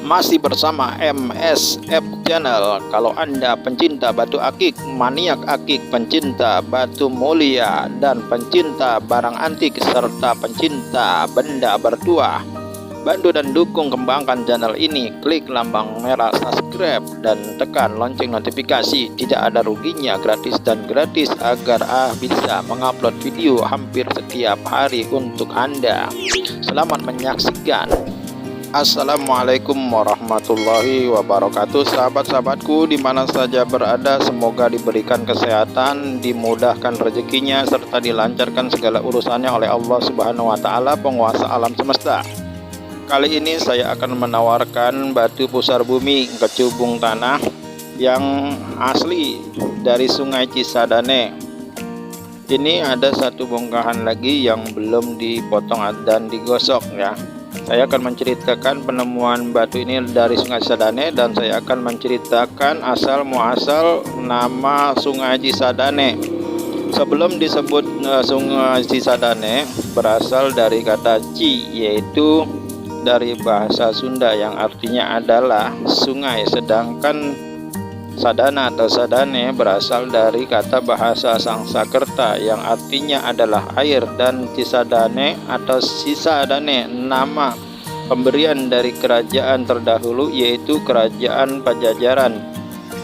Masih bersama MSF Channel. Kalau Anda pencinta batu akik, maniak akik, pencinta batu mulia, dan pencinta barang antik, serta pencinta benda bertuah, bantu dan dukung kembangkan channel ini. Klik lambang merah subscribe dan tekan lonceng notifikasi. Tidak ada ruginya, gratis dan gratis, agar bisa mengupload video hampir setiap hari untuk Anda. Selamat menyaksikan. Assalamualaikum warahmatullahi wabarakatuh. Sahabat-sahabatku dimana saja berada, semoga diberikan kesehatan, dimudahkan rezekinya, serta dilancarkan segala urusannya oleh Allah Subhanahu wa Ta'ala, penguasa alam semesta. Kali ini saya akan menawarkan batu pusar bumi kecubung tanah yang asli dari Sungai Cisadane. Ini ada satu bongkahan lagi yang belum dipotong dan digosok ya. Saya akan menceritakan penemuan batu ini dari Sungai Cisadane, dan saya akan menceritakan asal muasal nama Sungai Cisadane. Sebelum disebut Sungai Cisadane, berasal dari kata ci, yaitu dari bahasa Sunda yang artinya adalah sungai, sedangkan Sadana atau Sadane berasal dari kata bahasa Sangsakerta yang artinya adalah air, dan Cisadane atau Cisadane nama pemberian dari kerajaan terdahulu, yaitu Kerajaan Pajajaran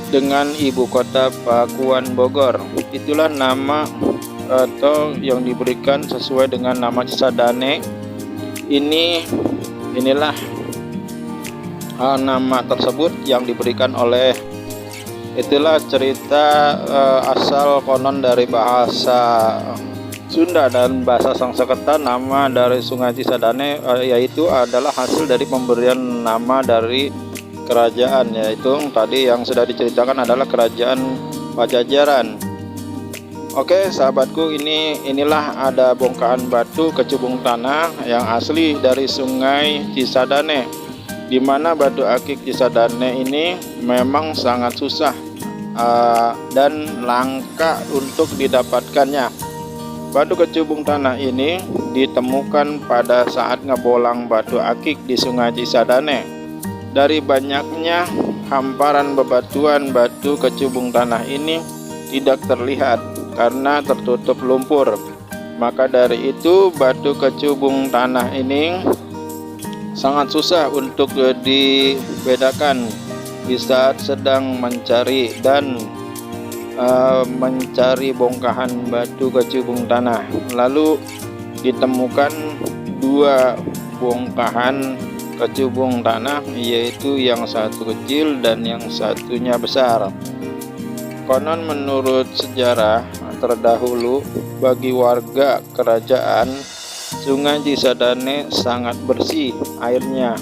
dengan ibu kota Pakuan Bogor. Itulah nama atau yang diberikan sesuai dengan nama Cisadane. Inilah nama tersebut yang diberikan oleh. Itulah cerita asal konon dari bahasa Sunda dan bahasa Sangsekerta. Nama dari Sungai Cisadane yaitu adalah hasil dari pemberian nama dari kerajaan, yaitu tadi yang sudah diceritakan adalah Kerajaan Pajajaran. Oke sahabatku, inilah ada bongkahan batu kecubung tanah yang asli dari Sungai Cisadane, di mana batu akik Cisadane ini memang sangat susah dan langka untuk didapatkannya. Batu kecubung tanah ini ditemukan pada saat ngebolang batu akik di Sungai Cisadane. Dari banyaknya hamparan bebatuan, batu kecubung tanah ini tidak terlihat karena tertutup lumpur. Maka dari itu batu kecubung tanah ini sangat susah untuk dibedakan di saat sedang mencari bongkahan batu kecubung tanah. Lalu ditemukan dua bongkahan kecubung tanah, yaitu yang satu kecil dan yang satunya besar. Konon menurut sejarah terdahulu, bagi warga kerajaan, Sungai Cisadane sangat bersih airnya.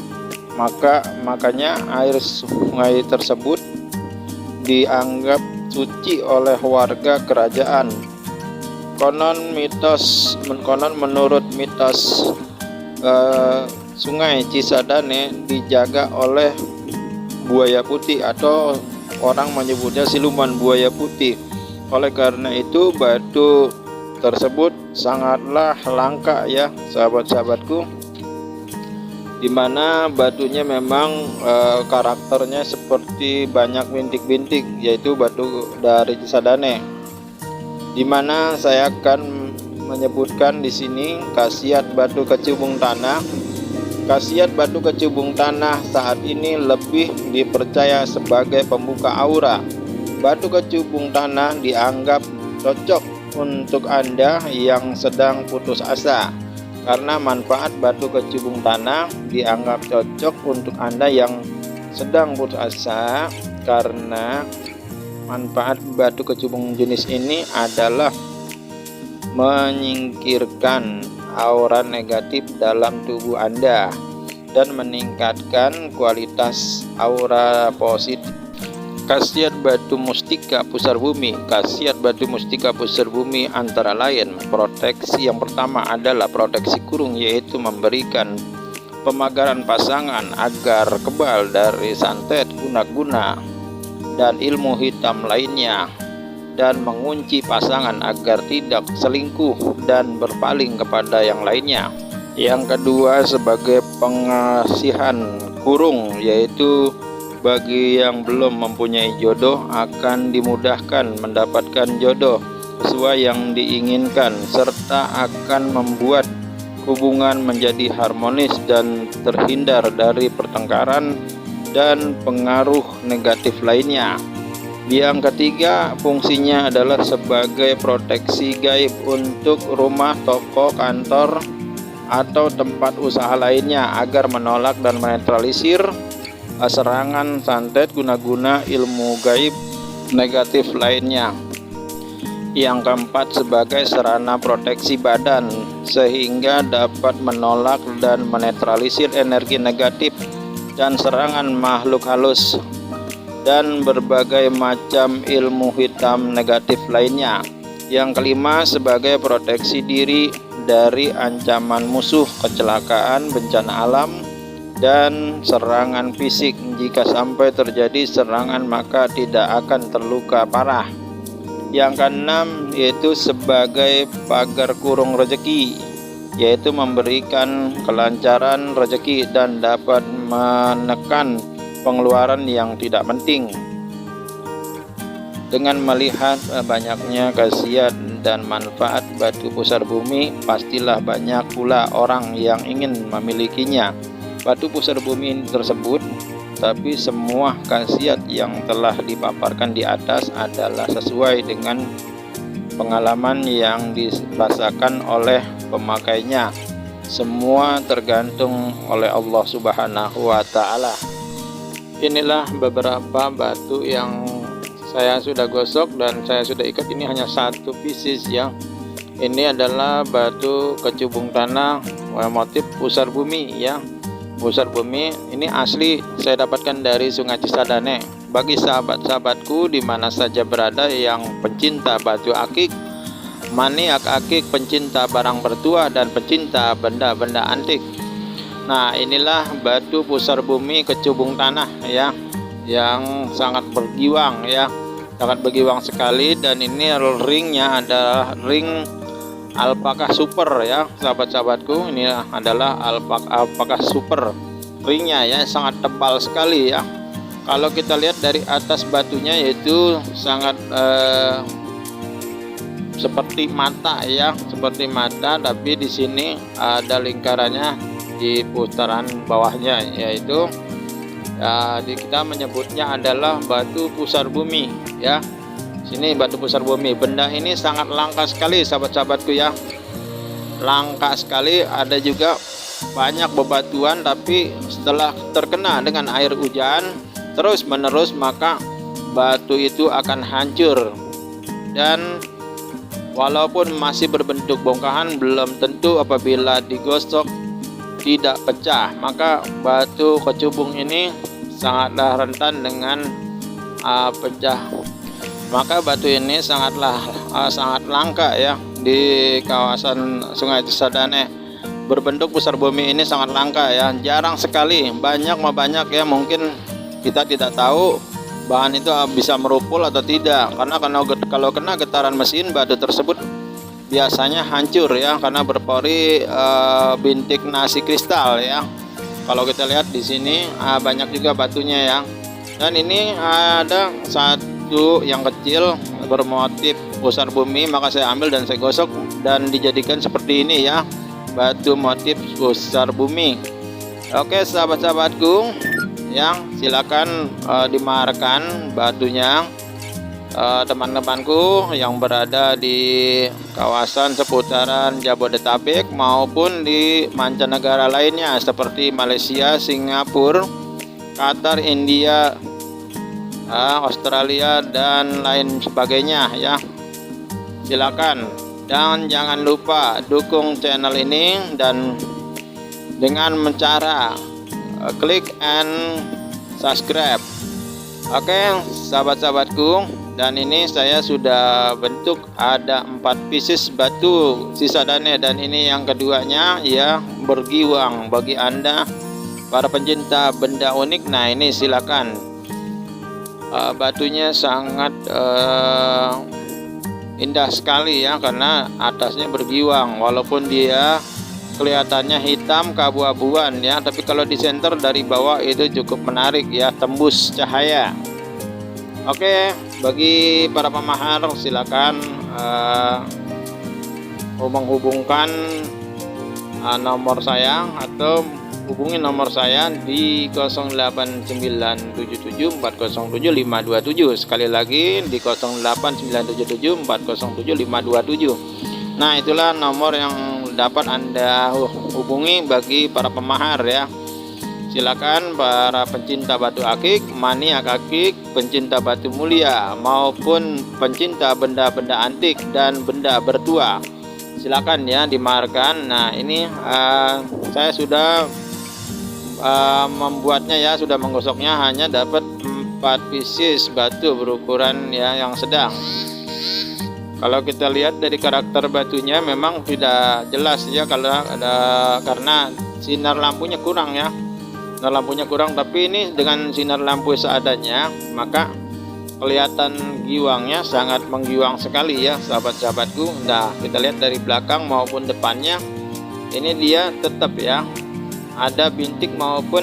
Makanya air sungai tersebut dianggap suci oleh warga kerajaan. Konon menurut mitos, Sungai Cisadane dijaga oleh buaya putih, atau orang menyebutnya siluman buaya putih. Oleh karena itu batu tersebut sangatlah langka ya sahabat-sahabatku, dimana batunya memang karakternya seperti banyak bintik-bintik, yaitu batu dari Cisadane. Dimana saya akan menyebutkan di sini khasiat batu kecubung tanah. Khasiat batu kecubung tanah saat ini lebih dipercaya sebagai pembuka aura. Batu kecubung tanah dianggap cocok untuk Anda yang sedang putus asa, karena manfaat batu kecubung tanah dianggap cocok untuk Anda yang sedang putus asa, karena manfaat batu kecubung jenis ini adalah menyingkirkan aura negatif dalam tubuh Anda dan meningkatkan kualitas aura positif. Khasiat batu mustika pusar bumi. Khasiat batu mustika pusar bumi antara lain proteksi. Yang pertama adalah proteksi kurung, yaitu memberikan pemagaran pasangan agar kebal dari santet, guna-guna, dan ilmu hitam lainnya, dan mengunci pasangan agar tidak selingkuh dan berpaling kepada yang lainnya. Yang kedua, sebagai pengasihan kurung, yaitu bagi yang belum mempunyai jodoh akan dimudahkan mendapatkan jodoh sesuai yang diinginkan, serta akan membuat hubungan menjadi harmonis dan terhindar dari pertengkaran dan pengaruh negatif lainnya. Yang ketiga, fungsinya adalah sebagai proteksi gaib untuk rumah, toko, kantor, atau tempat usaha lainnya agar menolak dan menetralisir serangan santet guna-guna ilmu gaib negatif lainnya. Yang keempat, sebagai sarana proteksi badan sehingga dapat menolak dan menetralisir energi negatif dan serangan makhluk halus dan berbagai macam ilmu hitam negatif lainnya. Yang kelima, sebagai proteksi diri dari ancaman musuh, kecelakaan, bencana alam, dan serangan fisik. Jika sampai terjadi serangan maka tidak akan terluka parah. Yang keenam, yaitu sebagai pagar kurung rezeki, yaitu memberikan kelancaran rezeki dan dapat menekan pengeluaran yang tidak penting. Dengan melihat banyaknya khasiat dan manfaat batu pusar bumi, pastilah banyak pula orang yang ingin memilikinya. Batu pusar bumi tersebut, tapi semua khasiat yang telah dipaparkan di atas adalah sesuai dengan pengalaman yang dirasakan oleh pemakainya. Semua tergantung oleh Allah Subhanahu wa Ta'ala. Inilah beberapa batu yang saya sudah gosok dan saya sudah ikat. Ini hanya satu pieces ya. Ini adalah batu kecubung tanah motif pusar bumi ya. Pusar bumi ini asli saya dapatkan dari Sungai Cisadane. Bagi sahabat-sahabatku di mana saja berada yang pencinta batu akik, maniak akik, pencinta barang bertuah, dan pencinta benda-benda antik. Nah, inilah batu pusar bumi kecubung tanah ya, yang sangat bergiwang ya, sangat bergiwang sekali. Dan ini ringnya adalah ring alpaka super ya, sahabat-sahabatku. Ini adalah alpaka super ringnya ya, sangat tebal sekali ya. Kalau kita lihat dari atas batunya, yaitu sangat seperti mata ya, seperti mata, tapi di sini ada lingkarannya di putaran bawahnya, yaitu kita menyebutnya adalah batu pusar bumi ya. Sini batu pusar bumi. Benda ini sangat langka sekali sahabat-sahabatku ya, langka sekali. Ada juga banyak bebatuan, tapi setelah terkena dengan air hujan terus menerus maka batu itu akan hancur. Dan walaupun masih berbentuk bongkahan, belum tentu apabila digosok tidak pecah. Maka batu kecubung ini sangatlah rentan dengan pecah. Maka batu ini sangat langka ya di kawasan Sungai Cisadane. Berbentuk pusar bumi ini sangat langka ya, jarang sekali. Banyak ya, mungkin kita tidak tahu bahan itu bisa merupul atau tidak, karena kalau kena getaran mesin, batu tersebut biasanya hancur ya, karena berpori bintik nasi kristal ya. Kalau kita lihat di sini banyak juga batunya ya. Dan ini ada satu yang kecil bermotif pusar bumi, maka saya ambil dan saya gosok dan dijadikan seperti ini ya, batu motif pusar bumi. Oke sahabat-sahabatku, yang silakan dimarkan batunya. Teman-temanku yang berada di kawasan seputaran Jabodetabek maupun di mancanegara lainnya seperti Malaysia, Singapura, Qatar, India, Australia, dan lain sebagainya ya. Silakan, dan jangan lupa dukung channel ini dan dengan cara klik and subscribe. Oke sahabat-sahabatku, dan ini saya sudah bentuk ada 4 pieces batu Cisadane, dan ini yang keduanya ya, bergiwang. Bagi Anda para pencinta benda unik, nah ini silakan. Batunya sangat indah sekali ya, karena atasnya bergiwang walaupun dia kelihatannya hitam keabu-abuan ya, tapi kalau di center dari bawah itu cukup menarik ya, tembus cahaya. Oke, bagi para pemahar silakan menghubungkan nomor saya atau hubungi nomor saya di 089774075527. Sekali lagi di 089774075527. Nah, itulah nomor yang dapat Anda hubungi bagi para pemahar ya. Silakan para pencinta batu akik, maniak akik, pencinta batu mulia maupun pencinta benda-benda antik dan benda bertua. Silakan ya dimaharkan. Nah, ini saya sudah membuatnya ya, sudah menggosoknya, hanya dapat 4 pieces batu berukuran ya yang sedang. Kalau kita lihat dari karakter batunya memang tidak jelas ya, karena sinar lampunya kurang ya. Sinar lampunya kurang, tapi ini dengan sinar lampu seadanya maka kelihatan giwangnya sangat menggiwang sekali ya sahabat-sahabatku. Nah, kita lihat dari belakang maupun depannya ini dia tetap ya ada bintik maupun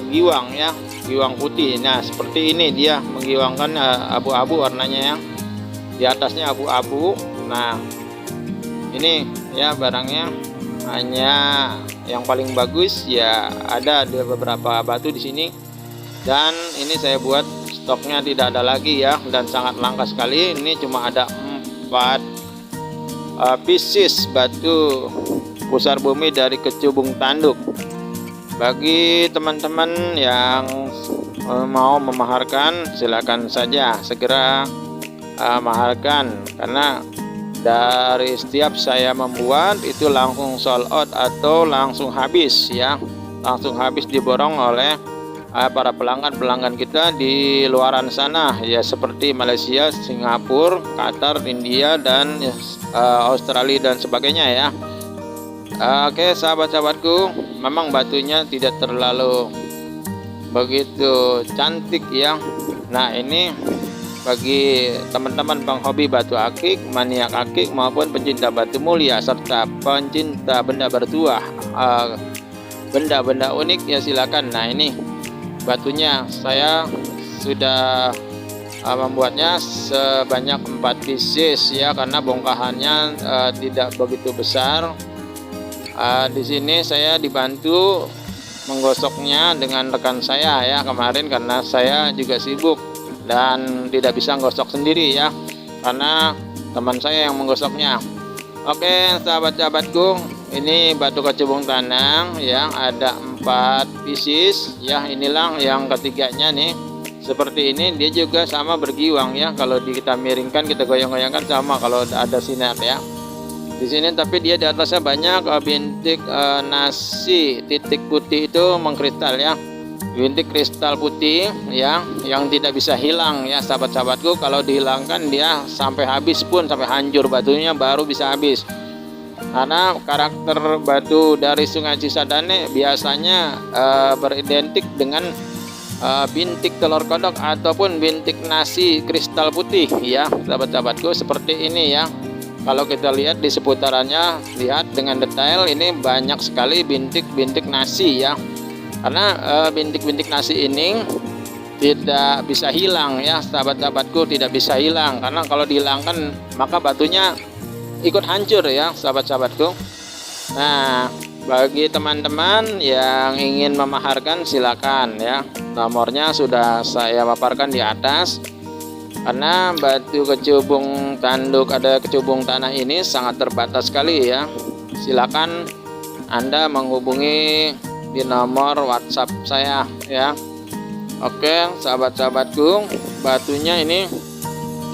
giwang ya, giwang putih. Nah, seperti ini dia menggiwangkan abu-abu warnanya ya, di atasnya abu-abu. Nah, ini ya barangnya hanya yang paling bagus ya, ada beberapa batu di sini, dan ini saya buat stoknya tidak ada lagi ya, dan sangat langka sekali. Ini cuma ada 4 pieces batu pusar bumi dari kecubung tanduk. Bagi teman-teman yang mau memaharkan silakan saja segera maharkan, karena dari setiap saya membuat itu langsung sold out atau langsung habis ya, langsung habis diborong oleh para pelanggan kita di luaran sana ya, seperti Malaysia, Singapura, Qatar, India, dan Australia dan sebagainya ya. Oke sahabat-sahabatku, memang batunya tidak terlalu begitu cantik ya. Nah, ini bagi teman-teman penghobi batu akik, maniak akik maupun pencinta batu mulia serta pencinta benda bertuah, benda-benda unik ya silakan. Nah, ini batunya saya sudah membuatnya sebanyak 4 pieces ya, karena bongkahannya tidak begitu besar. Di sini saya dibantu menggosoknya dengan rekan saya ya kemarin, karena saya juga sibuk dan tidak bisa gosok sendiri ya, karena teman saya yang menggosoknya. Oke sahabat-sahabatku, ini batu kecubung tanang yang ada 4 pieces ya. Inilah yang ketiganya nih, seperti ini. Dia juga sama bergiwang ya, kalau kita miringkan, kita goyang-goyangkan sama kalau ada sinar ya di sini. Tapi dia di atasnya banyak bintik nasi, titik putih itu mengkristal ya, bintik kristal putih ya, yang tidak bisa hilang ya sahabat-sahabatku. Kalau dihilangkan dia sampai habis pun, sampai hancur batunya baru bisa habis, karena karakter batu dari Sungai Cisadane biasanya beridentik dengan bintik telur kodok ataupun bintik nasi kristal putih ya sahabat-sahabatku, seperti ini ya. Kalau kita lihat di seputarannya, lihat dengan detail, ini banyak sekali bintik-bintik nasi ya, karena bintik-bintik nasi ini tidak bisa hilang ya sahabat-sahabatku, tidak bisa hilang, karena kalau dihilangkan maka batunya ikut hancur ya sahabat-sahabatku. Nah, bagi teman-teman yang ingin memaharkan silakan ya, nomornya sudah saya paparkan di atas. Karena batu kecubung tanduk, ada kecubung tanah ini sangat terbatas sekali ya. Silakan Anda menghubungi di nomor WhatsApp saya ya. Oke sahabat-sahabatku, batunya ini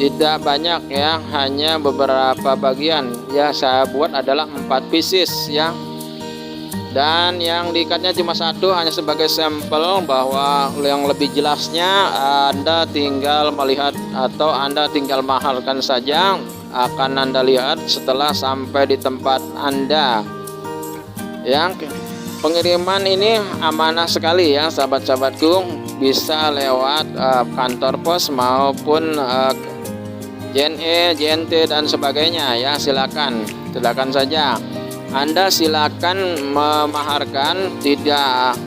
tidak banyak ya, hanya beberapa bagian ya. Saya buat adalah 4 pieces ya, dan yang diikatnya cuma 1, hanya sebagai sampel, bahwa yang lebih jelasnya Anda tinggal melihat atau Anda tinggal mahalkan saja, akan Anda lihat setelah sampai di tempat Anda. Yang pengiriman ini amanah sekali ya sahabat-sahabatku, bisa lewat kantor pos maupun JNE, JNT dan sebagainya ya, silakan saja. Anda silakan memaharkan, tidak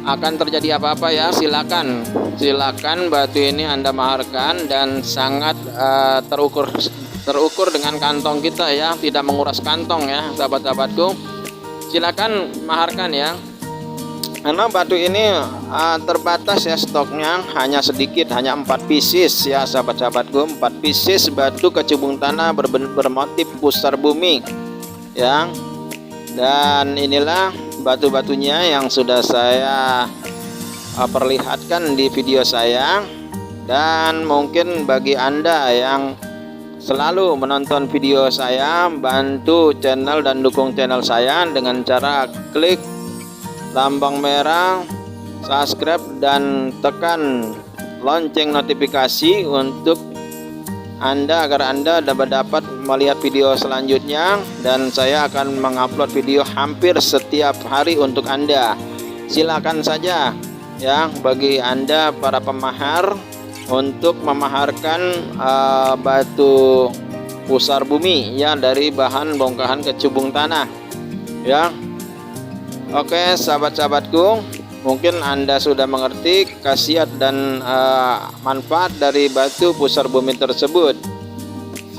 akan terjadi apa-apa ya. Silakan batu ini Anda maharkan dan sangat terukur dengan kantong kita ya, tidak menguras kantong ya sahabat-sahabatku. Silakan maharkan ya, karena batu ini terbatas ya, stoknya hanya sedikit, hanya 4 pieces ya sahabat-sahabatku. 4 pieces batu kecubung tanah bermotif pusar bumi ya. Dan inilah batu-batunya yang sudah saya perlihatkan di video saya. Dan mungkin bagi Anda yang selalu menonton video saya, bantu channel dan dukung channel saya dengan cara klik lambang merah subscribe dan tekan lonceng notifikasi untuk Anda, agar Anda dapat melihat video selanjutnya, dan saya akan mengupload video hampir setiap hari untuk Anda. Silakan saja ya bagi Anda para pemahar untuk memaharkan batu pusar bumi ya dari bahan bongkahan kecubung tanah ya. Oke sahabat-sahabatku, mungkin Anda sudah mengerti khasiat dan manfaat dari batu pusar bumi tersebut.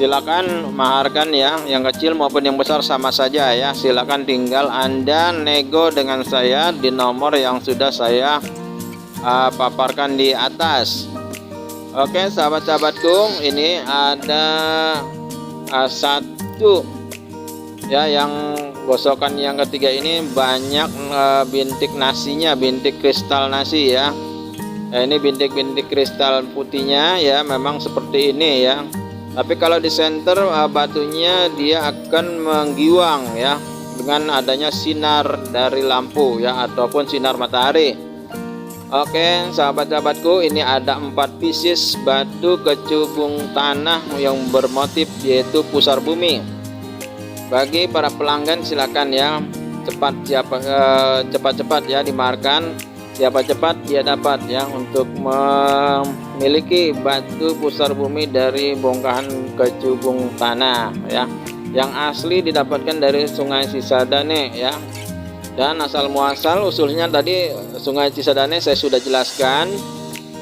Silakan maharkan ya, yang kecil maupun yang besar sama saja ya. Silakan tinggal Anda nego dengan saya di nomor yang sudah saya paparkan di atas. Oke sahabat-sahabatku, ini ada satu ya, yang gosokan yang ketiga ini banyak bintik nasinya, bintik kristal nasi ya. Ini bintik-bintik kristal putihnya ya, memang seperti ini ya. Tapi kalau di center batunya dia akan menggiwang ya dengan adanya sinar dari lampu ya, ataupun sinar matahari. Oke sahabat-sahabatku, ini ada 4 pieces batu kecubung tanah yang bermotif yaitu pusar bumi. Bagi para pelanggan silakan ya, cepat-cepat ya dimaharkan. Siapa cepat dia dapat ya, untuk memiliki batu pusar bumi dari bongkahan kecubung tanah ya, yang asli didapatkan dari Sungai Cisadane ya. Dan asal muasal usulnya tadi Sungai Cisadane saya sudah jelaskan.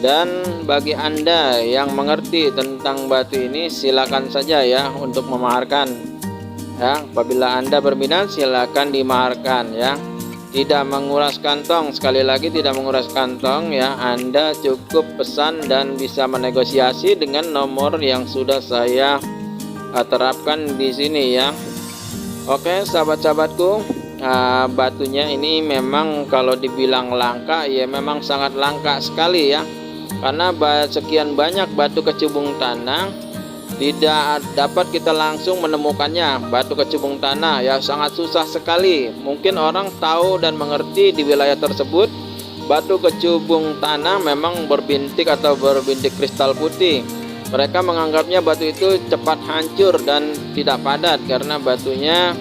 Dan bagi Anda yang mengerti tentang batu ini, silakan saja ya untuk memaharkan ya. Apabila Anda berminat silakan dimaharkan ya, tidak menguras kantong. Sekali lagi tidak menguras kantong ya. Anda cukup pesan dan bisa menegosiasi dengan nomor yang sudah saya terapkan di sini ya. Oke sahabat-sahabatku, batunya ini memang kalau dibilang langka ya memang sangat langka sekali ya, karena sekian banyak batu kecubung tanah tidak dapat kita langsung menemukannya. Batu kecubung tanah ya sangat susah sekali. Mungkin orang tahu dan mengerti di wilayah tersebut batu kecubung tanah memang berbintik atau berbintik kristal putih. Mereka menganggapnya batu itu cepat hancur dan tidak padat karena batunya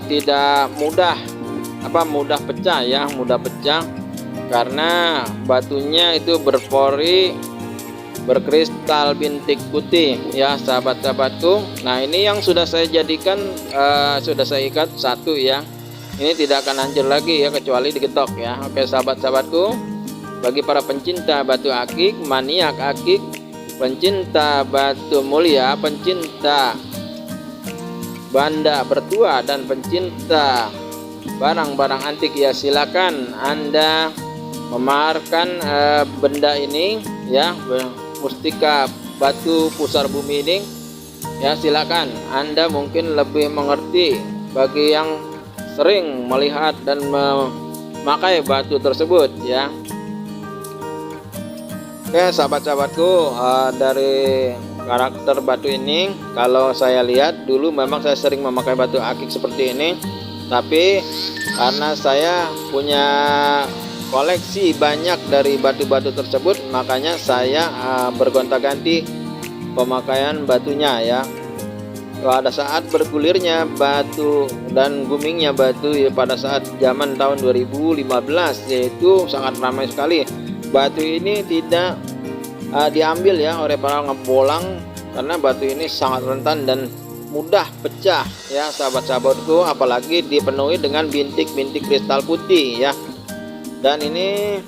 tidak mudah pecah ya, mudah pecah karena batunya itu berpori berkristal bintik putih ya sahabat-sahabatku. Nah ini yang sudah saya jadikan, sudah saya ikat satu ya, ini tidak akan hancur lagi ya kecuali digetok ya. Oke sahabat-sahabatku, bagi para pencinta batu akik, maniak akik, pencinta batu mulia, pencinta banda bertua, dan pencinta barang-barang antik ya, silakan Anda memaharkan benda ini ya, mustika batu pusar bumi ini ya. Silakan Anda mungkin lebih mengerti bagi yang sering melihat dan memakai batu tersebut ya. Oke sahabat-sahabatku, dari karakter batu ini, kalau saya lihat dulu memang saya sering memakai batu akik seperti ini, tapi karena saya punya koleksi banyak dari batu-batu tersebut, makanya saya bergonta-ganti pemakaian batunya ya. Pada saat bergulirnya batu dan boomingnya batu ya, pada saat zaman tahun 2015 yaitu sangat ramai sekali. Batu ini tidak diambil ya oleh para ngebolang karena batu ini sangat rentan dan mudah pecah ya sahabat-sahabatku, apalagi dipenuhi dengan bintik-bintik kristal putih ya. Dan ini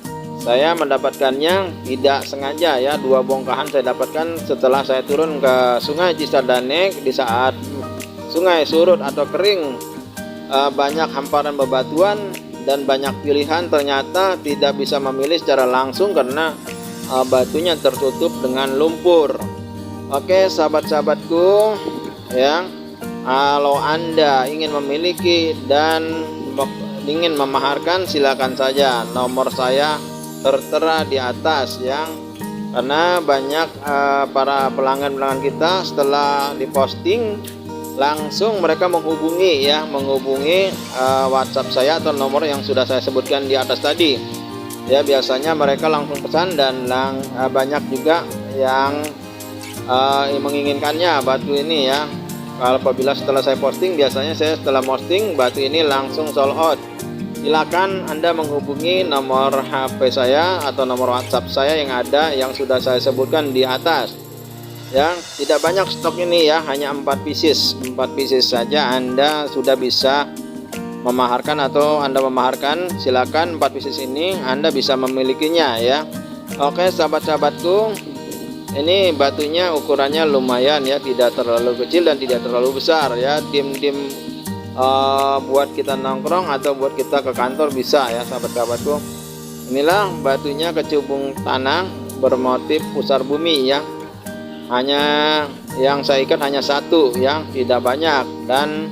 saya mendapatkannya tidak sengaja ya, 2 bongkahan saya dapatkan setelah saya turun ke Sungai Cisadane di saat sungai surut atau kering, banyak hamparan bebatuan dan banyak pilihan, ternyata tidak bisa memilih secara langsung karena batunya tertutup dengan lumpur. Oke sahabat-sahabatku ya, kalau Anda ingin memiliki dan ingin memaharkan, silakan saja, nomor saya tertera di atas ya. Karena banyak para pelanggan kita setelah diposting langsung mereka menghubungi WhatsApp saya atau nomor yang sudah saya sebutkan di atas tadi ya. Biasanya mereka langsung pesan dan banyak juga yang menginginkannya batu ini ya. Apabila setelah saya posting, biasanya saya setelah posting batu ini langsung sold out. Silakan Anda menghubungi nomor HP saya atau nomor WhatsApp saya yang sudah saya sebutkan di atas ya. Tidak banyak stok ini ya, hanya 4 pieces saja Anda sudah bisa memaharkan, atau Anda memaharkan, silakan 4 pieces ini Anda bisa memilikinya ya. Oke sahabat-sahabatku, ini batunya ukurannya lumayan ya, tidak terlalu kecil dan tidak terlalu besar ya. Tim-tim buat kita nongkrong atau buat kita ke kantor bisa ya sahabat-sahabatku. Inilah batunya kecubung tanah bermotif pusar bumi ya. Hanya yang saya ikat hanya 1 ya, tidak banyak. Dan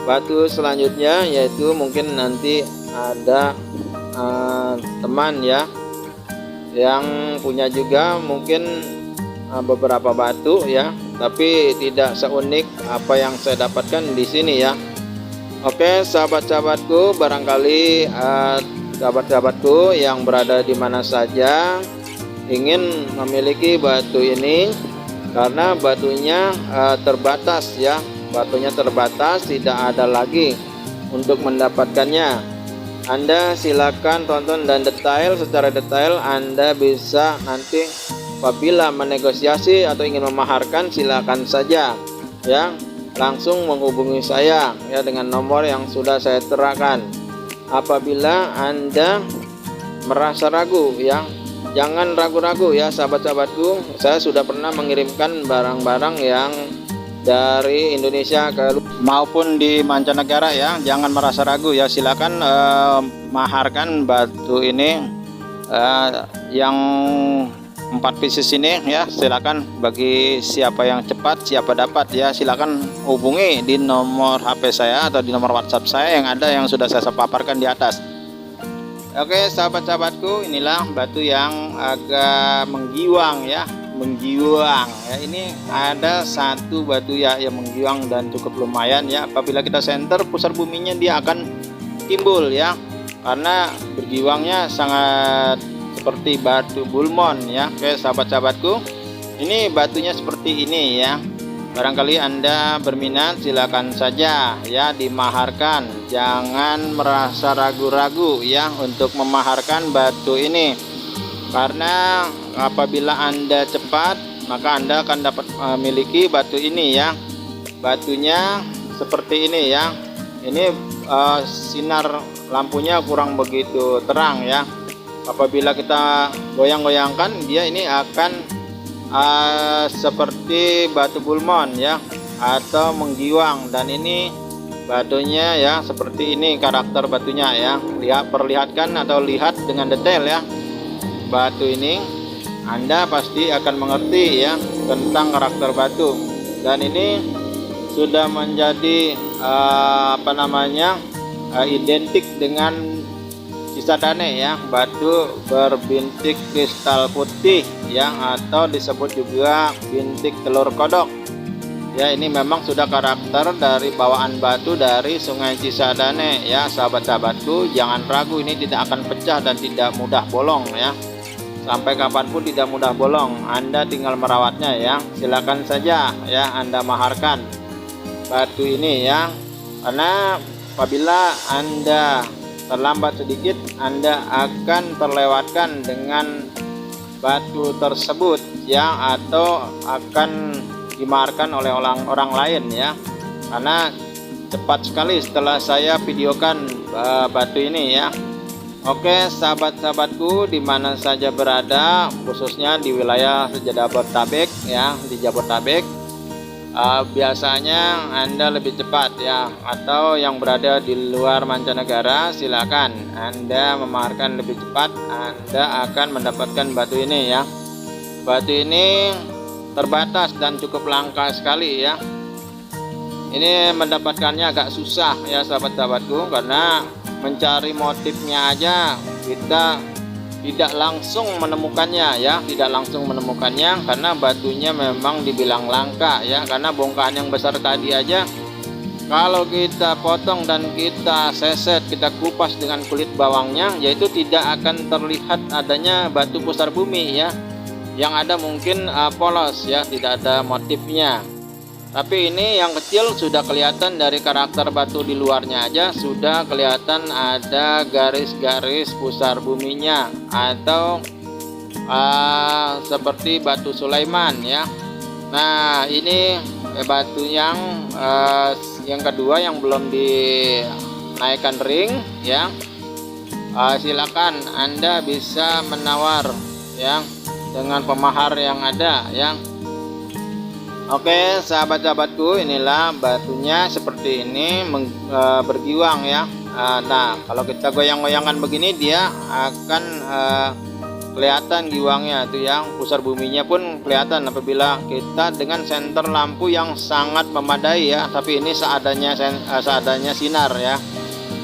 batu selanjutnya yaitu mungkin nanti ada teman ya yang punya juga mungkin beberapa batu ya, tapi tidak seunik apa yang saya dapatkan di sini ya. Oke sahabat-sahabatku, barangkali sahabat-sahabatku yang berada di mana saja ingin memiliki batu ini, karena batunya terbatas ya, batunya terbatas, tidak ada lagi untuk mendapatkannya. Anda silakan tonton dan secara detail Anda bisa nanti apabila menegosiasi atau ingin memaharkan, silakan saja ya, langsung menghubungi saya ya dengan nomor yang sudah saya terakan. Apabila Anda merasa ragu ya, jangan ragu-ragu ya sahabat-sahabatku. Saya sudah pernah mengirimkan barang-barang yang dari Indonesia maupun di mancanegara ya. Jangan merasa ragu ya, silakan maharkan batu ini yang 4 pieces ini ya. Silakan, bagi siapa yang cepat siapa dapat ya, silakan hubungi di nomor HP saya atau di nomor WhatsApp saya yang sudah saya paparkan di atas. Oke sahabat-sahabatku, inilah batu yang agak menggiwang ya, ini ada 1 batu ya yang menggiwang dan cukup lumayan ya. Apabila kita senter pusar buminya, dia akan timbul ya, karena bergiwangnya sangat seperti batu bulmon ya. Oke sahabat-sahabatku, ini batunya seperti ini ya. Barangkali Anda berminat, silakan saja ya dimaharkan. Jangan merasa ragu-ragu ya untuk memaharkan batu ini, karena apabila Anda cepat maka Anda akan dapat memiliki batu ini ya. Batunya seperti ini ya. Ini sinar lampunya kurang begitu terang ya. Apabila kita goyang-goyangkan, dia ini akan seperti batu bulmon ya, atau menggiwang. Dan ini batunya ya seperti ini karakter batunya ya. Perlihatkan atau lihat dengan detail ya batu ini, Anda pasti akan mengerti ya tentang karakter batu. Dan ini sudah menjadi identik dengan Cisadane ya, batu berbintik kristal putih ya, atau disebut juga bintik telur kodok ya. Ini memang sudah karakter dari bawaan batu dari Sungai Cisadane ya sahabat-sahabatku. Jangan ragu, ini tidak akan pecah dan tidak mudah bolong ya. Sampai kapanpun tidak mudah bolong, Anda tinggal merawatnya ya. Silakan saja ya Anda maharkan batu ini ya, karena apabila Anda terlambat sedikit, Anda akan terlewatkan dengan batu tersebut ya, atau akan dimaharkan oleh orang lain ya, karena cepat sekali setelah saya videokan batu ini ya. Oke sahabat-sahabatku dimana saja berada, khususnya di wilayah Jabodetabek ya, di Jabodetabek biasanya Anda lebih cepat ya, atau yang berada di luar mancanegara silakan Anda memaharkan lebih cepat, Anda akan mendapatkan batu ini ya. Batu ini terbatas dan cukup langka sekali ya. Ini mendapatkannya agak susah ya sahabat-sahabatku, karena mencari motifnya aja kita tidak langsung menemukannya ya, tidak langsung menemukannya karena batunya memang dibilang langka ya. Karena bongkahan yang besar tadi aja kalau kita potong dan kita seset, kita kupas dengan kulit bawangnya, yaitu tidak akan terlihat adanya batu pusar bumi ya. Yang ada mungkin polos ya, tidak ada motifnya. Tapi ini yang kecil sudah kelihatan dari karakter batu di luarnya aja, sudah kelihatan ada garis-garis pusar buminya, atau seperti batu Sulaiman ya. Nah ini batu yang kedua yang belum dinaikkan ring ya. Silakan Anda bisa menawar ya dengan pemahar yang ada ya. Oke sahabat-sahabatku, inilah batunya seperti ini, bergiwang ya. Nah kalau kita goyang-goyangan begini dia akan kelihatan giwangnya itu yang pusar buminya pun kelihatan apabila kita dengan senter lampu yang sangat memadai ya. Tapi ini seadanya sinar ya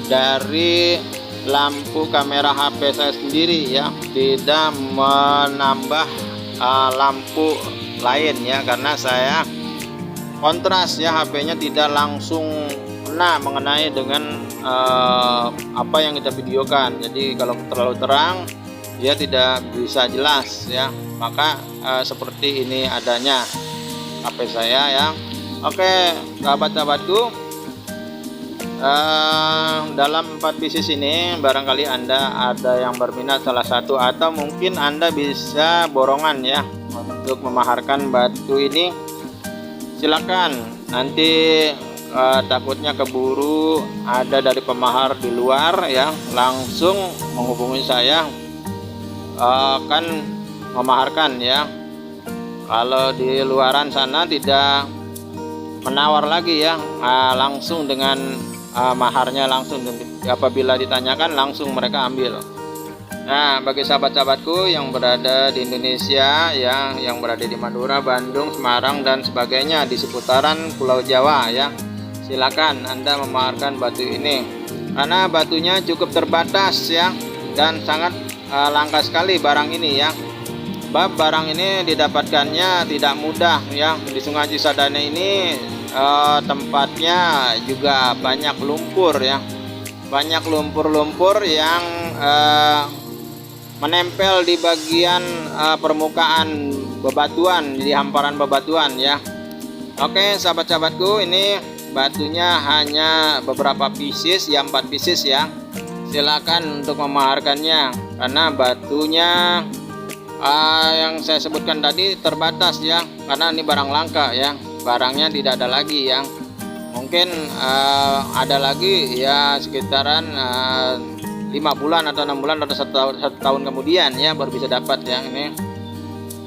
dari lampu kamera HP saya sendiri ya, tidak menambah lampu lain ya, karena saya kontras ya, HP-nya tidak langsung mengenai dengan apa yang kita videokan. Jadi kalau terlalu terang dia tidak bisa jelas ya, maka seperti ini adanya HP saya ya. Oke sahabat-sahabatku, dalam 4 pieces ini barangkali Anda ada yang berminat salah satu, atau mungkin Anda bisa borongan ya untuk memaharkan batu ini. Silakan, nanti takutnya keburu ada dari pemahar di luar ya, langsung menghubungi saya akan memaharkan ya. Kalau di luaran sana tidak menawar lagi ya, langsung dengan maharnya langsung, apabila ditanyakan langsung mereka ambil. Nah bagi sahabat-sahabatku yang berada di Indonesia ya, yang berada di Madura, Bandung, Semarang dan sebagainya di seputaran Pulau Jawa ya, silakan Anda memaharkan batu ini, karena batunya cukup terbatas ya, dan sangat langka sekali barang ini ya. Barang ini didapatkannya tidak mudah ya. Di Sungai Cisadane ini tempatnya juga banyak lumpur ya, banyak lumpur-lumpur yang menempel di bagian permukaan bebatuan, di hamparan bebatuan ya. Oke sahabat-sahabatku, ini batunya hanya beberapa pieces ya, 4 pieces ya. Silakan untuk memaharkannya, karena batunya yang saya sebutkan tadi terbatas ya, karena ini barang langka ya, barangnya tidak ada lagi ya. Mungkin ada lagi ya sekitaran 5 bulan atau 6 bulan atau 1 tahun kemudian ya baru bisa dapat yang ini.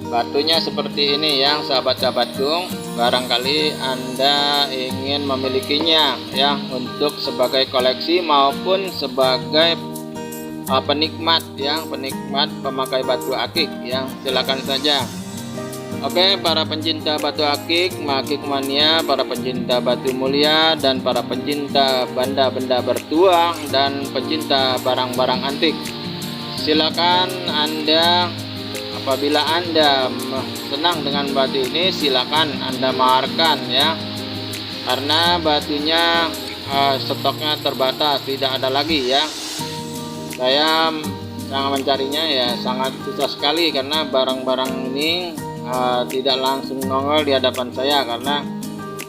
Batunya seperti ini ya sahabat-sahabatku, barangkali Anda ingin memilikinya ya untuk sebagai koleksi maupun sebagai penikmat ya, penikmat pemakai batu akik ya, silakan saja. Oke para pencinta batu akik, akik mania, para pencinta batu mulia, dan para pencinta benda-benda bertuang dan pencinta barang-barang antik, silakan Anda, apabila Anda senang dengan batu ini, silakan Anda maharkan ya, karena batunya stoknya terbatas, tidak ada lagi ya. Saya sangat mencarinya ya, sangat susah sekali, karena barang-barang ini tidak langsung nongol di hadapan saya, karena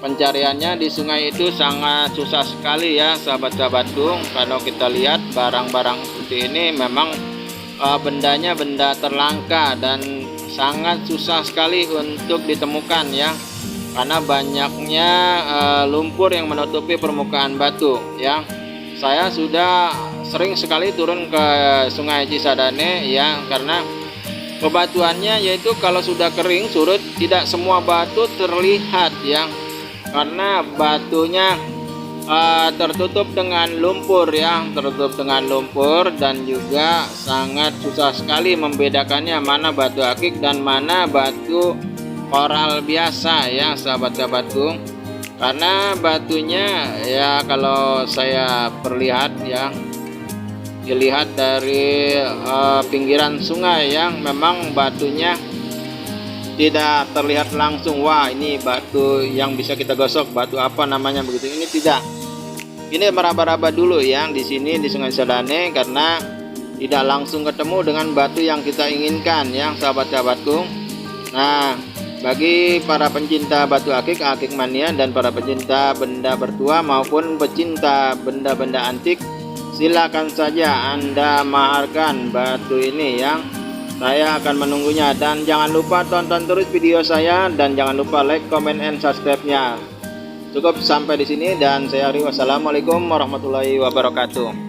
pencariannya di sungai itu sangat susah sekali ya sahabat-sahabatku. Kalau kita lihat barang-barang seperti ini memang bendanya benda terlangka dan sangat susah sekali untuk ditemukan ya, karena banyaknya lumpur yang menutupi permukaan batu ya. Saya sudah sering sekali turun ke Sungai Cisadane ya, karena bebatuannya yaitu kalau sudah kering surut tidak semua batu terlihat ya, karena batunya tertutup dengan lumpur ya, tertutup dengan lumpur, dan juga sangat susah sekali membedakannya mana batu akik dan mana batu koral biasa ya sahabat-sahabatku. Karena batunya ya kalau saya perlihat ya, dilihat dari pinggiran sungai yang memang batunya tidak terlihat langsung, wah ini batu yang bisa kita gosok, batu apa namanya begitu, ini tidak. Ini meraba-raba dulu yang di sini di Sungai Cisadane, karena tidak langsung ketemu dengan batu yang kita inginkan ya sahabat-sahabatku. Nah, bagi para pencinta batu akik, akik mania, dan para pencinta benda bertua maupun pecinta benda-benda antik, silakan saja Anda maharkan batu ini ya. Saya akan menunggunya, dan jangan lupa tonton terus video saya, dan jangan lupa like, comment, and subscribe-nya. Cukup sampai di sini, dan saya Ari, wassalamualaikum warahmatullahi wabarakatuh.